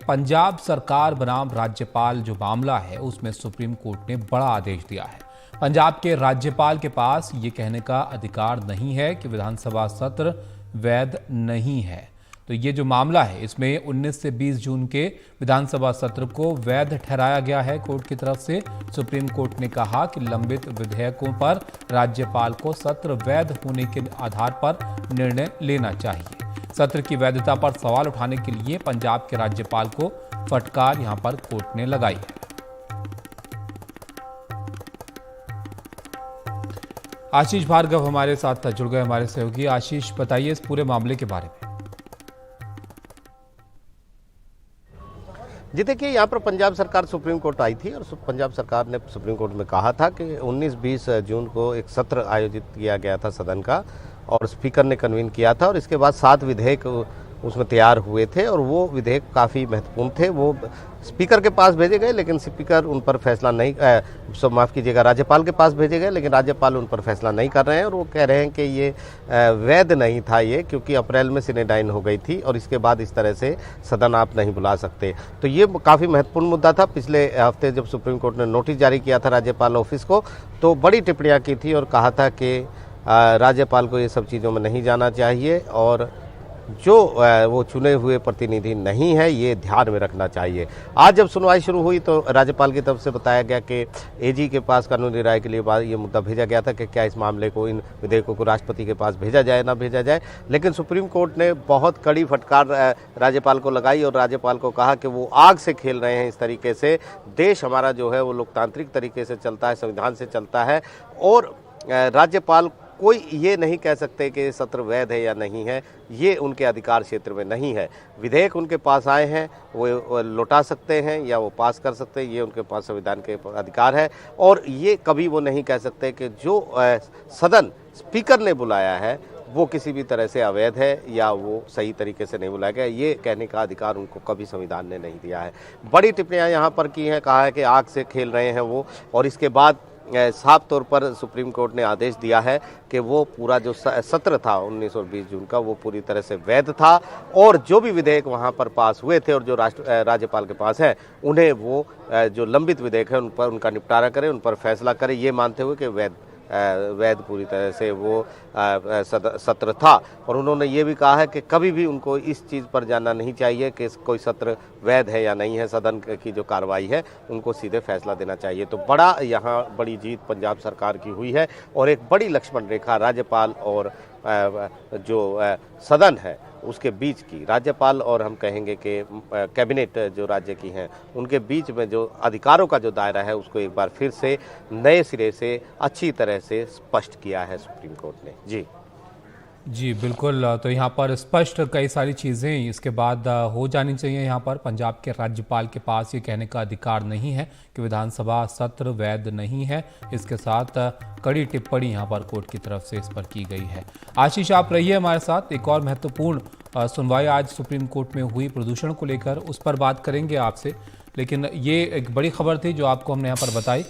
पंजाब सरकार बनाम राज्यपाल जो मामला है उसमें सुप्रीम कोर्ट ने बड़ा आदेश दिया है। पंजाब के राज्यपाल के पास ये कहने का अधिकार नहीं है कि विधानसभा सत्र वैध नहीं है। तो ये जो मामला है इसमें 19 से 20 जून के विधानसभा सत्र को वैध ठहराया गया है। कोर्ट की तरफ से सुप्रीम कोर्ट ने कहा कि लंबित विधेयकों पर राज्यपाल को सत्र वैध होने के आधार पर निर्णय लेना चाहिए। सत्र की वैधता पर सवाल उठाने के लिए पंजाब के राज्यपाल को फटकार यहां पर कोर्ट ने लगाई है। आशीष भार्गव हमारे साथ जुड़ गए, हमारे सहयोगी। आशीष, बताइए इस पूरे मामले के बारे में। जी देखिए, यहाँ पर पंजाब सरकार सुप्रीम कोर्ट आई थी और पंजाब सरकार ने सुप्रीम कोर्ट में कहा था कि 19-20 जून को एक सत्र आयोजित किया गया था सदन का और स्पीकर ने कन्वीन किया था और इसके बाद 7 विधेयक उसमें तैयार हुए थे और वो विधेयक काफ़ी महत्वपूर्ण थे। वो स्पीकर के पास भेजे गए लेकिन स्पीकर उन पर फैसला नहीं माफ़ कीजिएगा, राज्यपाल के पास भेजे गए लेकिन राज्यपाल उन पर फैसला नहीं कर रहे हैं और वो कह रहे हैं कि ये वैध नहीं था ये, क्योंकि अप्रैल में सिनेडाइन हो गई थी और इसके बाद इस तरह से सदन आप नहीं बुला सकते। तो ये काफ़ी महत्वपूर्ण मुद्दा था। पिछले हफ्ते जब सुप्रीम कोर्ट ने नोटिस जारी किया था राज्यपाल ऑफिस को तो बड़ी टिप्पणियाँ की थी और कहा था कि राज्यपाल को ये सब चीज़ों में नहीं जाना चाहिए और जो वो चुने हुए प्रतिनिधि नहीं है ये ध्यान में रखना चाहिए। आज जब सुनवाई शुरू हुई तो राज्यपाल की तरफ से बताया गया कि एजी के पास कानूनी राय के लिए ये मुद्दा भेजा गया था कि क्या इस मामले को, इन विधेयकों को राष्ट्रपति के पास भेजा जाए ना भेजा जाए। लेकिन सुप्रीम कोर्ट ने बहुत कड़ी फटकार राज्यपाल को लगाई और राज्यपाल को कहा कि वो आग से खेल रहे हैं। इस तरीके से देश हमारा जो है वो लोकतांत्रिक तरीके से चलता है, संविधान से चलता है और राज्यपाल कोई ये नहीं कह सकते कि सत्र वैध है या नहीं है, ये उनके अधिकार क्षेत्र में नहीं है। विधेयक उनके पास आए हैं, वो लौटा सकते हैं या वो पास कर सकते हैं, ये उनके पास संविधान के अधिकार है और ये कभी वो नहीं कह सकते कि जो सदन स्पीकर ने बुलाया है वो किसी भी तरह से अवैध है या वो सही तरीके से नहीं बुलाया गया। ये कहने का अधिकार उनको कभी संविधान ने नहीं दिया है। बड़ी टिप्पणियां यहाँ पर की हैं, कहा है कि आग से खेल रहे हैं वो, और इसके बाद साफ तौर पर सुप्रीम कोर्ट ने आदेश दिया है कि वो पूरा जो सत्र था 19 और 20 जून का वो पूरी तरह से वैध था और जो भी विधेयक वहाँ पर पास हुए थे और जो राज्यपाल के पास है उन्हें वो जो लंबित विधेयक है उन पर उनका निपटारा करें, उन पर फैसला करें, ये मानते हुए कि वैध पूरी तरह से वो सत्र था। और उन्होंने ये भी कहा है कि कभी भी उनको इस चीज़ पर जानना नहीं चाहिए कि कोई सत्र वैध है या नहीं है। सदन की जो कार्रवाई है उनको सीधे फैसला देना चाहिए। तो यहाँ बड़ी जीत पंजाब सरकार की हुई है और एक बड़ी लक्ष्मण रेखा राज्यपाल और जो सदन है उसके बीच की, राज्यपाल और हम कहेंगे कि कैबिनेट जो राज्य की हैं उनके बीच में जो अधिकारों का जो दायरा है उसको एक बार फिर से नए सिरे से अच्छी तरह से स्पष्ट किया है सुप्रीम कोर्ट ने। जी बिल्कुल। तो यहाँ पर स्पष्ट कई सारी चीज़ें इसके बाद हो जानी चाहिए। यहाँ पर पंजाब के राज्यपाल के पास ये कहने का अधिकार नहीं है कि विधानसभा सत्र वैध नहीं है। इसके साथ कड़ी टिप्पणी यहाँ पर कोर्ट की तरफ से इस पर की गई है। आशीष, आप रहिए हमारे साथ। एक और महत्वपूर्ण सुनवाई आज सुप्रीम कोर्ट में हुई प्रदूषण को लेकर, उस पर बात करेंगे आपसे, लेकिन ये एक बड़ी खबर थी जो आपको हमने यहाँ पर बताई।